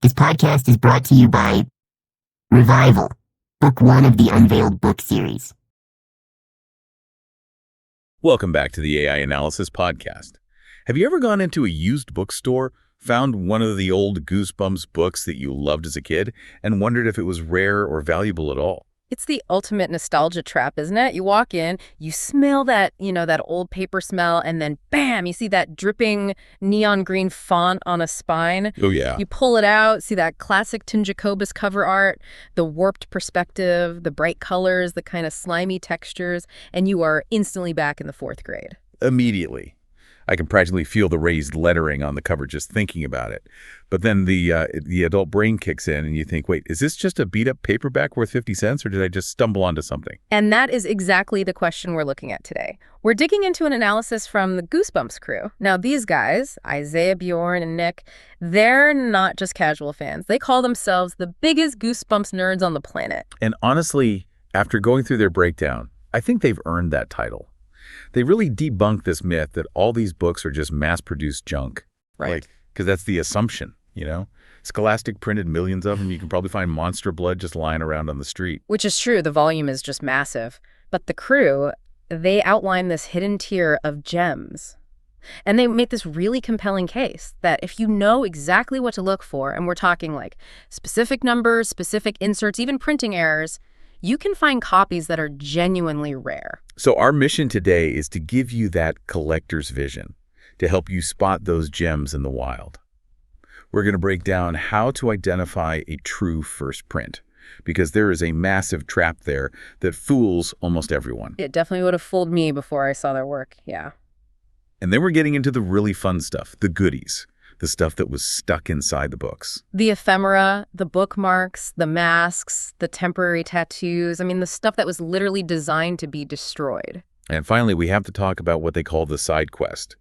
This podcast is brought to you by Revival, Book 1 of the Unveiled Book series. Welcome back to the AI Analysis Podcast. Have you ever gone into a used bookstore, found one of the old Goosebumps books that you loved as a kid, and wondered if it was rare or valuable at all? It's the ultimate nostalgia trap, isn't it? You walk in, you smell that, that old paper smell, and then bam, you see that dripping neon green font on a spine. Oh, yeah. You pull it out, see that classic Tim Jacobus cover art, the warped perspective, the bright colors, the kind of slimy textures, and you are instantly back in the fourth grade. Immediately. I can practically feel the raised lettering on the cover just thinking about it. But then the adult brain kicks in and you think, wait, is this just a beat-up paperback worth 50 cents or did I just stumble onto something? And that is exactly the question we're looking at today. We're digging into an analysis from the Goosebumps Crew. Now, these guys, Isaiah, Bjorn, and Nick, they're not just casual fans. They call themselves the biggest Goosebumps nerds on the planet. And honestly, after going through their breakdown, I think they've earned that title. They really debunk this myth that all these books are just mass-produced junk. Right. Because that's the assumption, Scholastic printed millions of them. You can probably find monster blood just lying around on the street. Which is true. The volume is just massive. But the crew, they outline this hidden tier of gems. And they make this really compelling case that if you know exactly what to look for, and we're talking like specific numbers, specific inserts, even printing errors, you can find copies that are genuinely rare. So our mission today is to give you that collector's vision, to help you spot those gems in the wild. We're going to break down how to identify a true first print, because there is a massive trap there that fools almost everyone. It definitely would have fooled me before I saw their work, yeah. And then we're getting into the really fun stuff, the goodies, the stuff that was stuck inside the books. The ephemera, the bookmarks, the masks, the temporary tattoos. The stuff that was literally designed to be destroyed. And finally, we have to talk about what they call the side quest.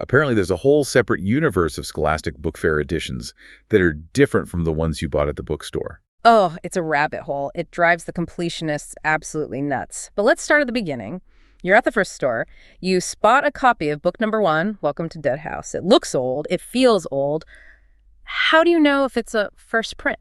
Apparently, there's a whole separate universe of Scholastic Book Fair editions that are different from the ones you bought at the bookstore. Oh, it's a rabbit hole. It drives the completionists absolutely nuts. But let's start at the beginning. You're at the first store. You spot a copy of book number 1, Welcome to Dead House. It looks old. It feels old. How do you know if it's a first print?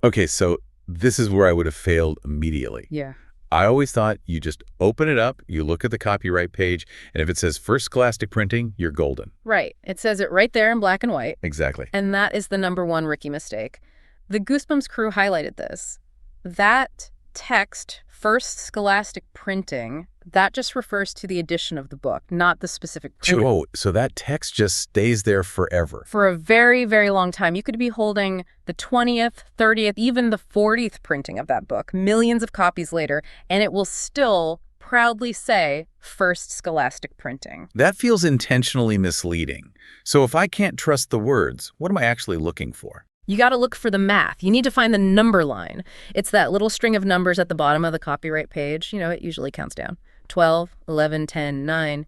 Okay, so this is where I would have failed immediately. Yeah. I always thought you just open it up, you look at the copyright page, and if it says First Scholastic Printing, you're golden. Right. It says it right there in black and white. Exactly. And that is the number one rookie mistake. The Goosebumps Crew highlighted this. That text, First Scholastic Printing, that just refers to the edition of the book, not the specific printer. Oh, so that text just stays there forever. For a very, very long time. You could be holding the 20th, 30th, even the 40th printing of that book, millions of copies later, and it will still proudly say First Scholastic Printing. That feels intentionally misleading. So if I can't trust the words, what am I actually looking for? You got to look for the math. You need to find the number line. It's that little string of numbers at the bottom of the copyright page. It usually counts down. 12, 11, 10, 9.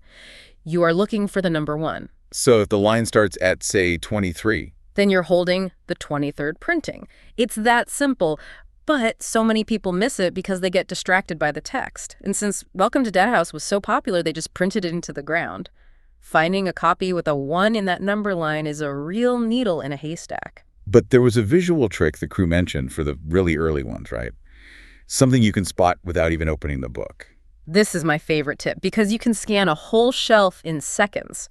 You are looking for the number 1. So if the line starts at, say, 23. Then you're holding the 23rd printing. It's that simple. But so many people miss it because they get distracted by the text. And since Welcome to Dead House was so popular, they just printed it into the ground. Finding a copy with a 1 in that number line is a real needle in a haystack. But there was a visual trick the crew mentioned for the really early ones, right? Something you can spot without even opening the book. This is my favorite tip because you can scan a whole shelf in seconds.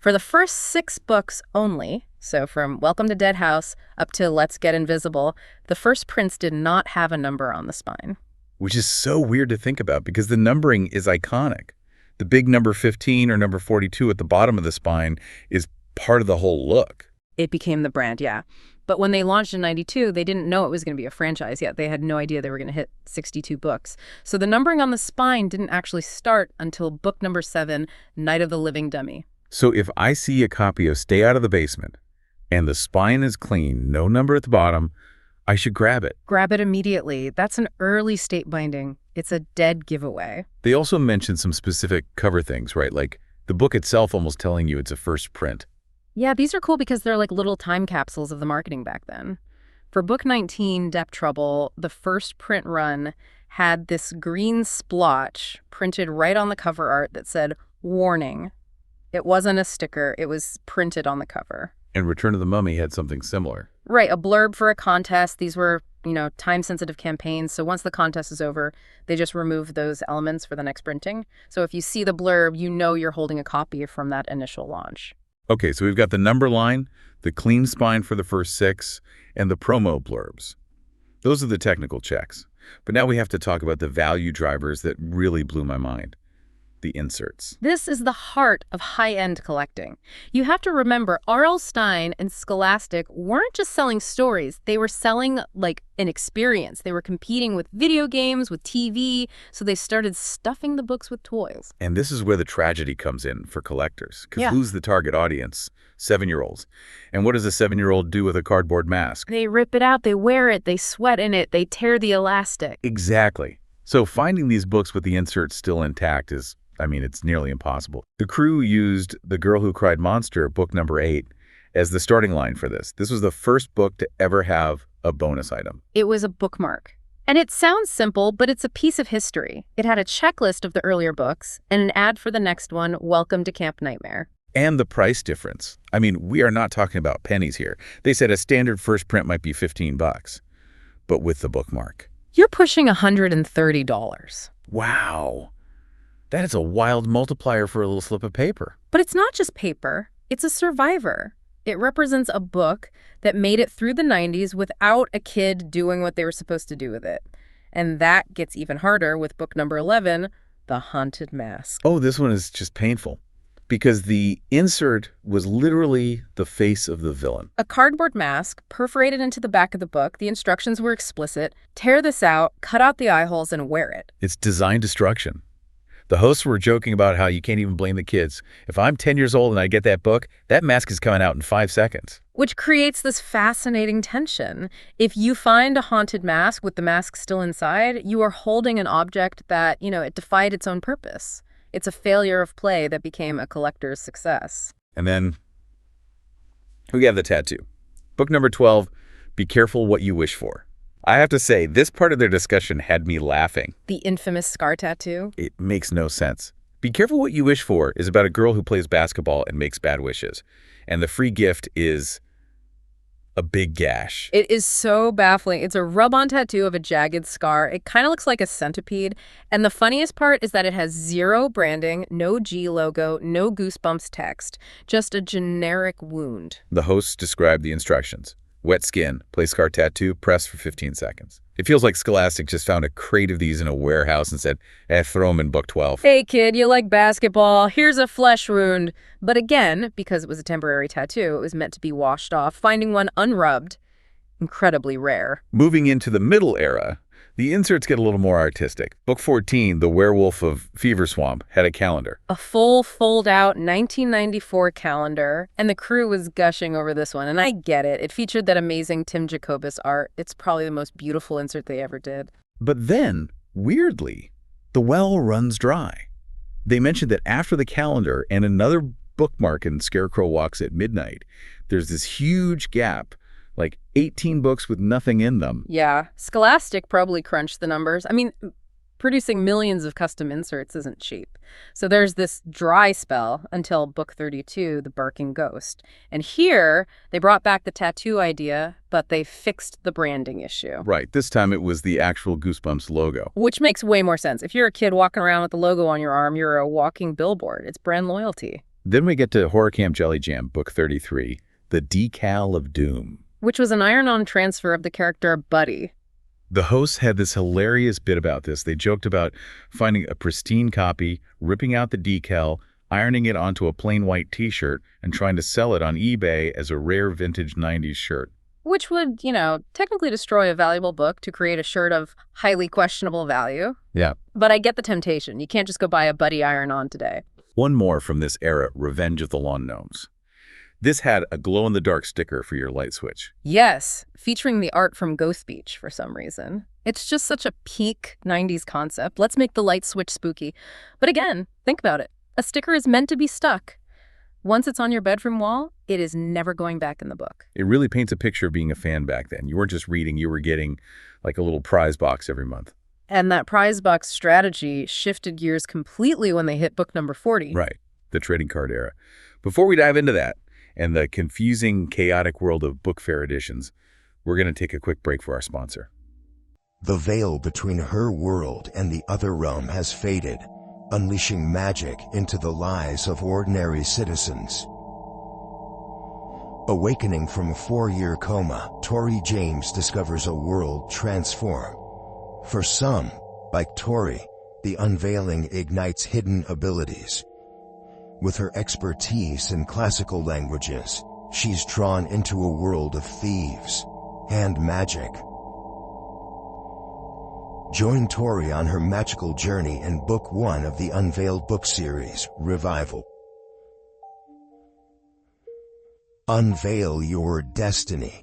For the first 6 books only, so from Welcome to Dead House up to Let's Get Invisible, the first prints did not have a number on the spine. Which is so weird to think about because the numbering is iconic. The big number 15 or number 42 at the bottom of the spine is part of the whole look. It became the brand, yeah. But when they launched in 92, they didn't know it was going to be a franchise yet. They had no idea they were going to hit 62 books. So the numbering on the spine didn't actually start until book number 7, Night of the Living Dummy. So if I see a copy of Stay Out of the Basement and the spine is clean, no number at the bottom, I should grab it. Grab it immediately. That's an early state binding. It's a dead giveaway. They also mentioned some specific cover things, right? Like the book itself almost telling you it's a first print. Yeah, these are cool because they're like little time capsules of the marketing back then. For book 19, Depth Trouble, the first print run had this green splotch printed right on the cover art that said, "Warning." It wasn't a sticker, it was printed on the cover. And Return of the Mummy had something similar. Right, a blurb for a contest. These were, time-sensitive campaigns. So once the contest is over, they just remove those elements for the next printing. So if you see the blurb, you know you're holding a copy from that initial launch. Okay, so we've got the number line, the clean spine for the first 6, and the promo blurbs. Those are the technical checks. But now we have to talk about the value drivers that really blew my mind. The inserts. This is the heart of high-end collecting. You have to remember, R.L. Stine and Scholastic weren't just selling stories. They were selling, like, an experience. They were competing with video games, with TV, so they started stuffing the books with toys. And this is where the tragedy comes in for collectors. Because Yeah. who's the target audience? 7-year-olds. And what does a 7-year-old do with a cardboard mask? They rip it out, they wear it, they sweat in it, they tear the elastic. Exactly. So finding these books with the inserts still intact is, it's nearly impossible. The crew used The Girl Who Cried Monster, book number 8, as the starting line for this. This was the first book to ever have a bonus item. It was a bookmark. And it sounds simple, but it's a piece of history. It had a checklist of the earlier books and an ad for the next one, Welcome to Camp Nightmare. And the price difference. We are not talking about pennies here. They said a standard first print might be $15, but with the bookmark. You're pushing $130. Wow. That is a wild multiplier for a little slip of paper. But it's not just paper. It's a survivor. It represents a book that made it through the 90s without a kid doing what they were supposed to do with it. And that gets even harder with book number 11, The Haunted Mask. Oh, this one is just painful. Because the insert was literally the face of the villain. A cardboard mask perforated into the back of the book. The instructions were explicit. Tear this out, cut out the eye holes, and wear it. It's design destruction. The hosts were joking about how you can't even blame the kids. If I'm 10 years old and I get that book, that mask is coming out in 5 seconds. Which creates this fascinating tension. If you find a haunted mask with the mask still inside, you are holding an object that, it defied its own purpose. It's a failure of play that became a collector's success. And then we have the tattoo. Book number 12, Be Careful What You Wish For. I have to say, this part of their discussion had me laughing. The infamous scar tattoo? It makes no sense. Be Careful What You Wish For is about a girl who plays basketball and makes bad wishes. And the free gift is a big gash. It is so baffling. It's a rub-on tattoo of a jagged scar. It kind of looks like a centipede. And the funniest part is that it has 0 branding, no G logo, no Goosebumps text, just a generic wound. The hosts described the instructions. Wet skin, place scar tattoo, press for 15 seconds. It feels like Scholastic just found a crate of these in a warehouse and said, throw them in book 12. Hey kid, you like basketball? Here's a flesh wound. But again, because it was a temporary tattoo, it was meant to be washed off. Finding one unrubbed, incredibly rare. Moving into the middle era, the inserts get a little more artistic. Book 14, The Werewolf of Fever Swamp, had a calendar. A full fold-out 1994 calendar, and the crew was gushing over this one, and I get it. It featured that amazing Tim Jacobus art. It's probably the most beautiful insert they ever did. But then, weirdly, the well runs dry. They mentioned that after the calendar and another bookmark in Scarecrow Walks at Midnight, there's this huge gap, like 18 books with nothing in them. Yeah, Scholastic probably crunched the numbers. Producing millions of custom inserts isn't cheap. So there's this dry spell until book 32, The Barking Ghost. And here, they brought back the tattoo idea, but they fixed the branding issue. Right, this time it was the actual Goosebumps logo. Which makes way more sense. If you're a kid walking around with the logo on your arm, you're a walking billboard. It's brand loyalty. Then we get to Horror Camp Jelly Jam, book 33, The Decal of Doom. Which was an iron-on transfer of the character Buddy. The hosts had this hilarious bit about this. They joked about finding a pristine copy, ripping out the decal, ironing it onto a plain white t-shirt, and trying to sell it on eBay as a rare vintage 90s shirt. Which would, technically destroy a valuable book to create a shirt of highly questionable value. Yeah. But I get the temptation. You can't just go buy a Buddy iron-on today. One more from this era, Revenge of the Lawn Gnomes. This had a glow-in-the-dark sticker for your light switch. Yes, featuring the art from Ghost Beach for some reason. It's just such a peak 90s concept. Let's make the light switch spooky. But again, think about it. A sticker is meant to be stuck. Once it's on your bedroom wall, it is never going back in the book. It really paints a picture of being a fan back then. You weren't just reading, you were getting like a little prize box every month. And that prize box strategy shifted gears completely when they hit book number 40. Right, the trading card era. Before we dive into that, and the confusing, chaotic world of book fair editions, we're going to take a quick break for our sponsor. The veil between her world and the other realm has faded, unleashing magic into the lives of ordinary citizens. Awakening from a 4-year coma, Tori James discovers a world transformed. For some, like Tori, the unveiling ignites hidden abilities. With her expertise in classical languages, she's drawn into a world of thieves and magic. Join Tori on her magical journey in Book 1 of the Unveiled book series, Revival. Unveil your destiny.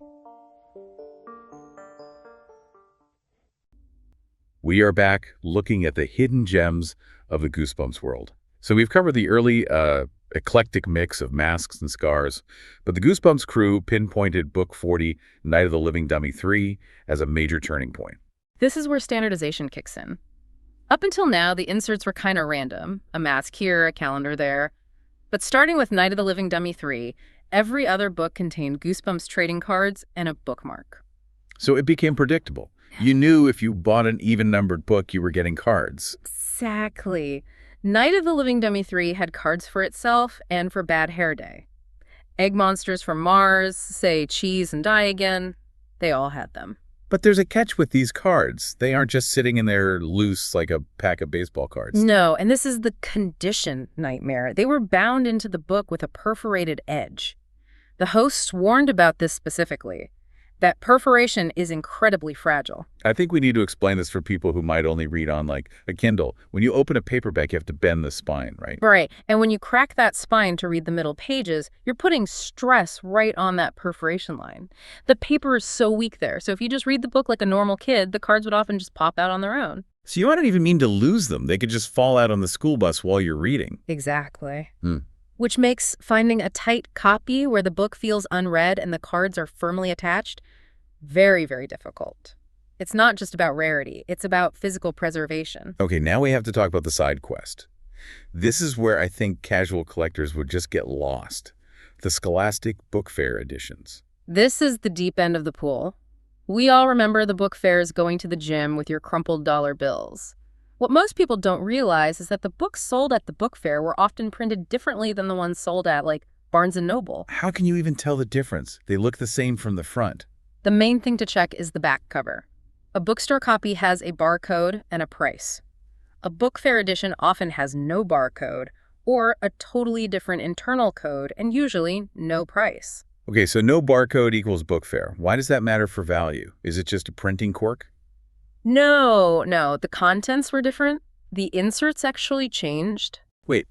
We are back looking at the hidden gems of the Goosebumps world. So we've covered the early eclectic mix of masks and scars, but the Goosebumps crew pinpointed Book 40, Night of the Living Dummy 3, as a major turning point. This is where standardization kicks in. Up until now, the inserts were kind of random, a mask here, a calendar there. But starting with Night of the Living Dummy 3, every other book contained Goosebumps trading cards and a bookmark. So it became predictable. You knew if you bought an even-numbered book, you were getting cards. Exactly. Night of the Living Dummy 3 had cards for itself and for Bad Hair Day. Egg monsters from Mars, say Cheese and Die Again, they all had them. But there's a catch with these cards. They aren't just sitting in there loose like a pack of baseball cards. No, and this is the condition nightmare. They were bound into the book with a perforated edge. The hosts warned about this specifically. That perforation is incredibly fragile. I think we need to explain this for people who might only read on like a Kindle. When you open a paperback, you have to bend the spine, right? Right, and when you crack that spine to read the middle pages, you're putting stress right on that perforation line. The paper is so weak there, so if you just read the book like a normal kid, the cards would often just pop out on their own. So you don't even mean to lose them. They could just fall out on the school bus while you're reading. Exactly. Which makes finding a tight copy where the book feels unread and the cards are firmly attached very, very difficult. It's not just about rarity. It's about physical preservation. Okay, now we have to talk about the side quest. This is where I think casual collectors would just get lost. The Scholastic Book Fair editions. This is the deep end of the pool. We all remember the book fairs going to the gym with your crumpled dollar bills. What most people don't realize is that the books sold at the book fair were often printed differently than the ones sold at, like, Barnes & Noble. How can you even tell the difference? They look the same from the front. The main thing to check is the back cover. A bookstore copy has a barcode and a price. A book fair edition often has no barcode or a totally different internal code and usually no price. Okay, so no barcode equals book fair. Why does that matter for value? Is it just a printing quirk? No. The contents were different. The inserts actually changed. Wait,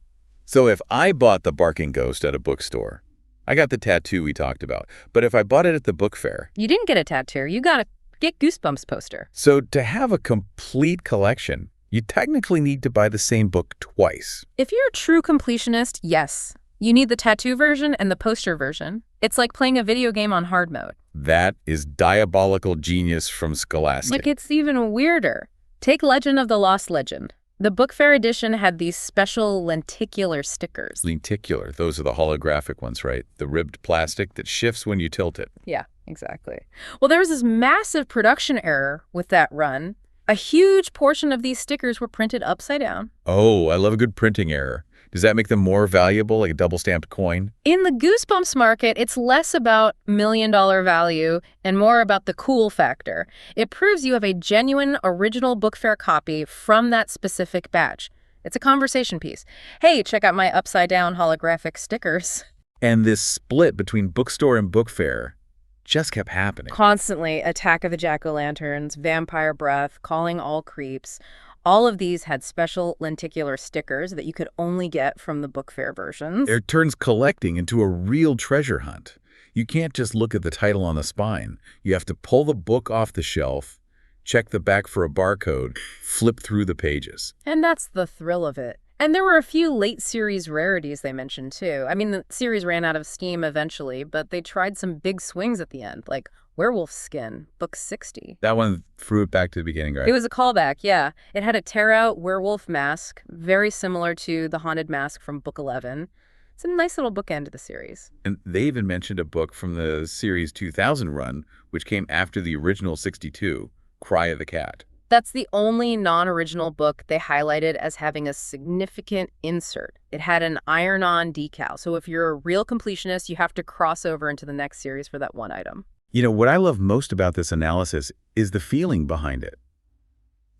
so if I bought the Barking Ghost at a bookstore, I got the tattoo we talked about, but if I bought it at the book fair... You didn't get a tattoo. You got a Get Goosebumps poster. So to have a complete collection, you technically need to buy the same book twice. If you're a true completionist, yes. You need the tattoo version and the poster version. It's like playing a video game on hard mode. That is diabolical genius from Scholastic. Like, it's even weirder. Take Legend of the Lost Legend. The book fair edition had these special lenticular stickers. Lenticular, those are the holographic ones, right? The ribbed plastic that shifts when you tilt it. Yeah, exactly. Well, there was this massive production error with that run. A huge portion of these stickers were printed upside down. Oh, I love a good printing error. Does that make them more valuable, like a double-stamped coin? In the Goosebumps market, it's less about million-dollar value and more about the cool factor. It proves you have a genuine, original book fair copy from that specific batch. It's a conversation piece. Hey, check out my upside-down holographic stickers. And this split between bookstore and book fair just kept happening. Constantly. Attack of the Jack-o'-lanterns, Vampire Breath, Calling All Creeps. All of these had special lenticular stickers that you could only get from the book fair versions. It turns collecting into a real treasure hunt. You can't just look at the title on the spine. You have to pull the book off the shelf, check the back for a barcode, flip through the pages. And that's the thrill of it. And there were a few late series rarities they mentioned, too. I mean, the series ran out of steam eventually, but they tried some big swings at the end, like Werewolf Skin, book 60. That one threw it back to the beginning, right? It was a callback, yeah. It had a tear-out werewolf mask, very similar to the haunted mask from book 11. It's a nice little bookend to the series. And they even mentioned a book from the series 2000 run, which came after the original 62, Cry of the Cat. That's the only non-original book they highlighted as having a significant insert. It had an iron-on decal, so if you're a real completionist, you have to cross over into the next series for that one item. You know, what I love most about this analysis is the feeling behind it.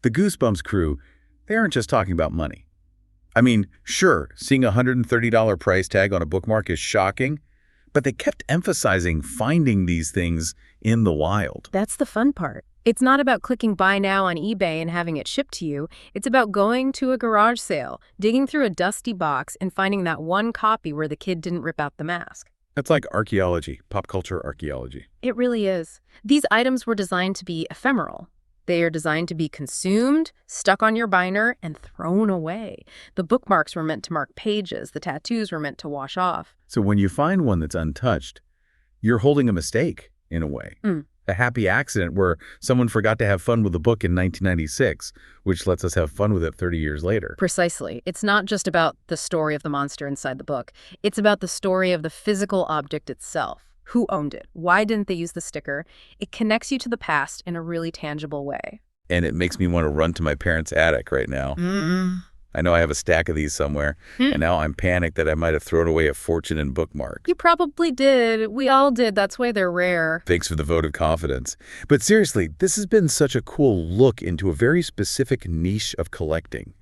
The Goosebumps crew, they aren't just talking about money. I mean, sure, seeing a $130 price tag on a bookmark is shocking, but they kept emphasizing finding these things in the wild. That's the fun part. It's not about clicking buy now on eBay and having it shipped to you. It's about going to a garage sale, digging through a dusty box, and finding that one copy where the kid didn't rip out the mask. That's like archaeology, pop culture archaeology. It really is. These items were designed to be ephemeral. They are designed to be consumed, stuck on your binder, and thrown away. The bookmarks were meant to mark pages. The tattoos were meant to wash off. So when you find one that's untouched, you're holding a mistake, in a way. A happy accident where someone forgot to have fun with the book in 1996, which lets us have fun with it 30 years later. Precisely. It's not just about the story of the monster inside the book. It's about the story of the physical object itself. Who owned it? Why didn't they use the sticker? It connects you to the past in a really tangible way. And it makes me want to run to my parents' attic right now. I know I have a stack of these somewhere, and now I'm panicked that I might have thrown away a fortune in bookmarks. You probably did. We all did. That's why they're rare. Thanks for the vote of confidence. But seriously, this has been such a cool look into a very specific niche of collecting.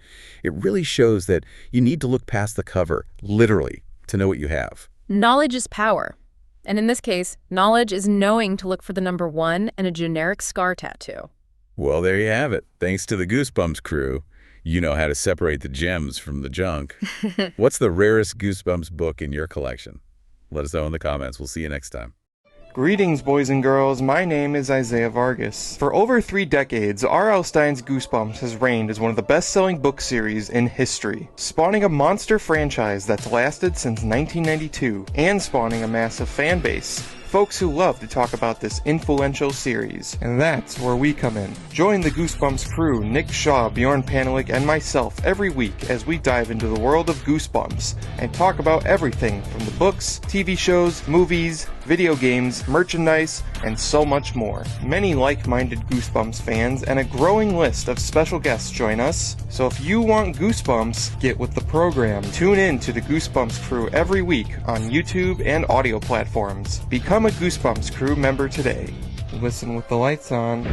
It really shows that you need to look past the cover, literally, to know what you have. Knowledge is power. And in this case, knowledge is knowing to look for the number 1 and a generic scar tattoo. Well, there you have it. Thanks to the Goosebumps crew. You know how to separate the gems from the junk. What's the rarest Goosebumps book in your collection? Let us know in the comments. We'll see you next time. Greetings, boys and girls. My name is Isaiah Vargas. For over 3 decades, R.L. Stine's Goosebumps has reigned as one of the best-selling book series in history, spawning a monster franchise that's lasted since 1992 and spawning a massive fan base. Folks who love to talk about this influential series, and that's where we come in. Join the Goosebumps crew, Nick Shaw, Bjorn Panelik, and myself every week as we dive into the world of Goosebumps and talk about everything from the books, TV shows, movies, video games, merchandise, and so much more. Many like-minded Goosebumps fans and a growing list of special guests join us, so if you want Goosebumps, get with the program. Tune in to the Goosebumps crew every week on YouTube and audio platforms. Become a Goosebumps crew member today. Listen with the lights on.